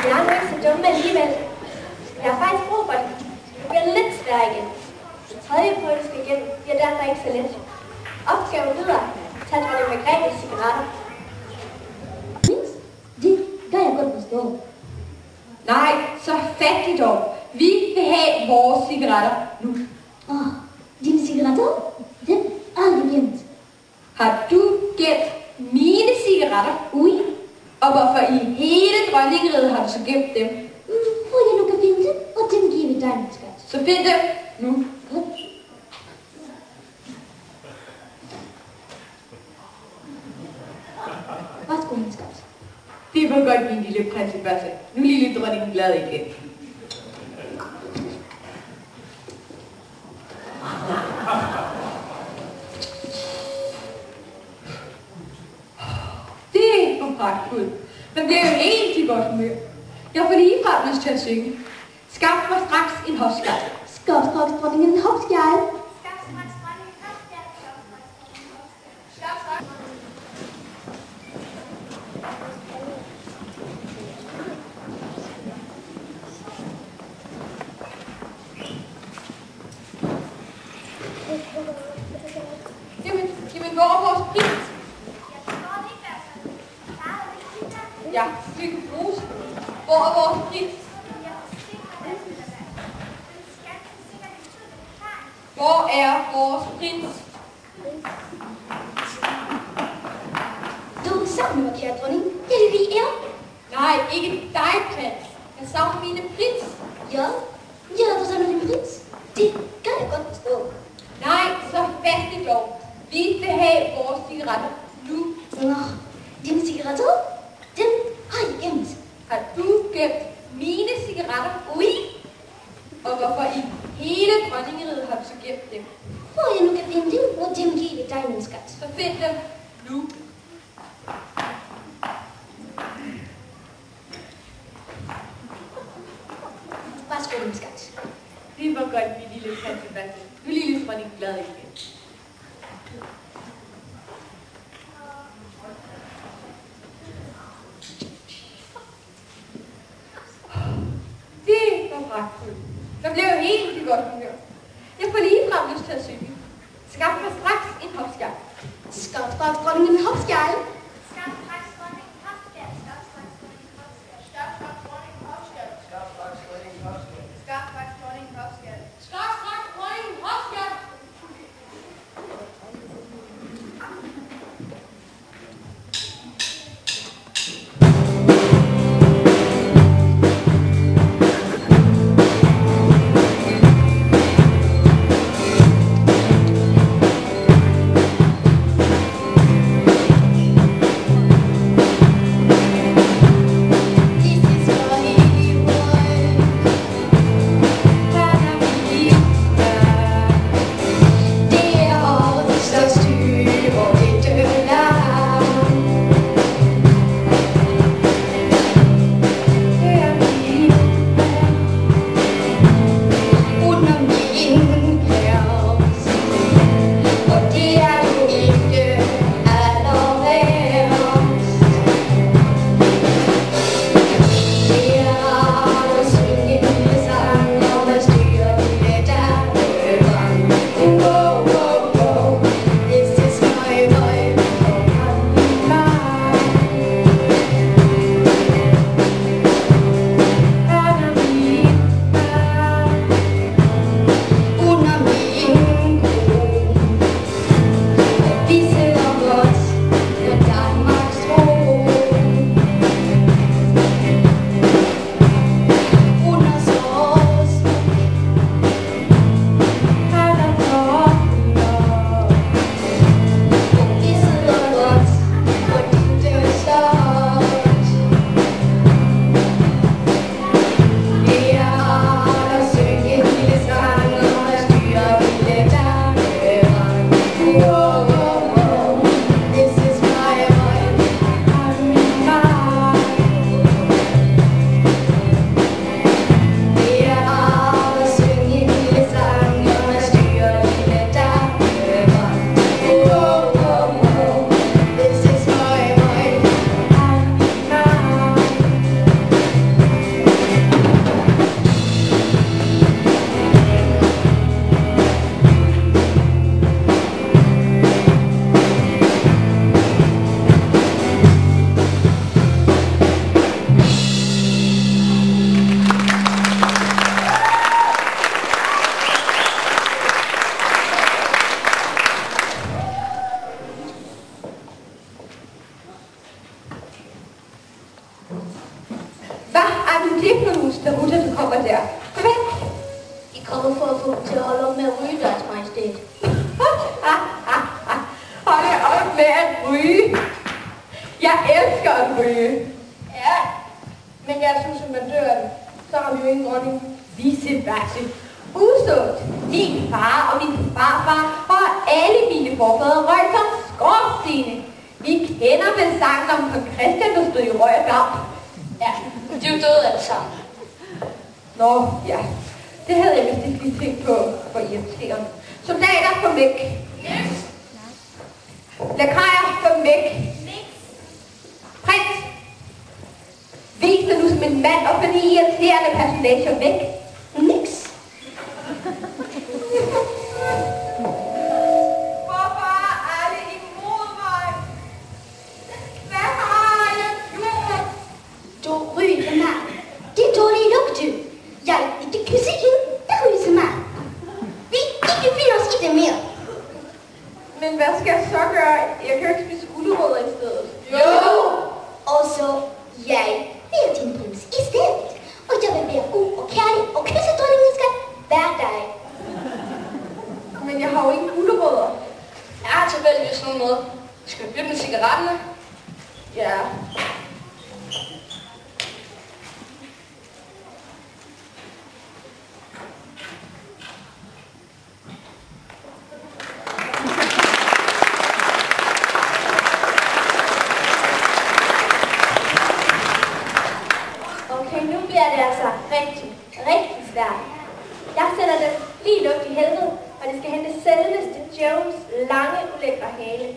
Jeg er nu ikke så dumme alligevel. Jeg har faktisk brug for det. Det bliver lidt svært igen. Tredje prøve, du skal igennem, bliver derfor ikke så let. Opgaven lyder, tag dronning Margrethes cigaretter. Det kan jeg godt forstå. Nej, så fattigt dog. Vi vil have vores cigaretter nu. Dine cigaretter? Den er aldrig gemt. Har du gemt mine cigaretter? Oui. Og hvorfor i hele dronningeriget har du så gemt dem? For jeg nu kan finde dem, og dem giver vi dig, min skat. Så find dem nu. Værsgo, min skat. Det var godt, min lille prinsesse. Nu er lille dronningen glad igen. Det var pragtfuldt. Man bliver jo helt i godt humør. Jeg får ligefrem lyst til at synge. Skaf mig straks en hofskjald. Skaf straks dronningen en hofskjald. Jamen, hvor er vores prins? Ja, vi kan bruge. Hvor er vores prins? Hvor er vores prins? Du er sammen med mig, kære dronning. Det er det, vi er. Nej, ikke dig, prins. Jeg savner mine prins. Ja, du savner din prins. Det kan jeg godt forstå. Nej, så fattigt dog. Vi vil have vores cigaretter nu. Dine cigaretter? Den har jeg gemt. Har du gemt mine cigaretter? Oui. Og hvorfor i hele dronningeriget har du så gemt dem? For jeg nu kan finde dem, og dem giver vi dig, min skat. Så find dem nu. Værsgo, min skat. Det var godt, min lille prinsesse. Nu er lille dronning glad igen. Det var pragtfuldt. Der blev jo helt i godt humør. Jeg får ligefrem lyst til at synge. Skaf mig straks en hofskjald. Skaf straks dronningen en hofskjald. Skaf straks dronningen hofskjald. Skaf straks dronningen hofskjald. Skaf straks dronningen hofskjald. Skaf straks dronningen hofskjald. Skaf straks dronningen hofskjald. Skaf straks dronningen hofskjald. for at få dem til at holde op med at ryge, deres majestæt. Hold op med at ryge. Jeg elsker at ryge. Ja, men jeg synes, at man dør af det. Så har vi jo ingen dronning. Viseversa. Usundt. Min far og min farfar og alle mine forfædre røg som skorstene. Vi kender vel sangen om kong Christian, der stod i røg og damp. Ja, de er jo døde alle sammen. Nå, ja. Det havde jeg vist ikke lige tænkt på for irriterende. Soldater, kom væk. Lakajer, kom væk. Prins, vis dig nu som en mand og få de irriterende personager væk. Niks. Hvorfor er alle imod mig? Hvad har jeg gjort? Du ryger for meget. Det er dårlige lugte. Jeg ikke kan se hende, der ryger så meget. Vi ikke finder os i det mere. Men hvad skal jeg så gøre? Jeg kan jo ikke spise gulerødder i stedet. Jo! Og så jeg bliver din prins i stedet. Og jeg vil være god og kærlig og kysse dronningen skat hver dag. Men jeg har jo ikke gulerødder. Jeg har tilfældigvis noget med. Skal vi bytte med cigaretterne? Ja. Okay, nu bliver det altså rigtig svært. Jeg sætter dem lige luft i helvede, og det skal hente selveste Jones lange, ulækre hale.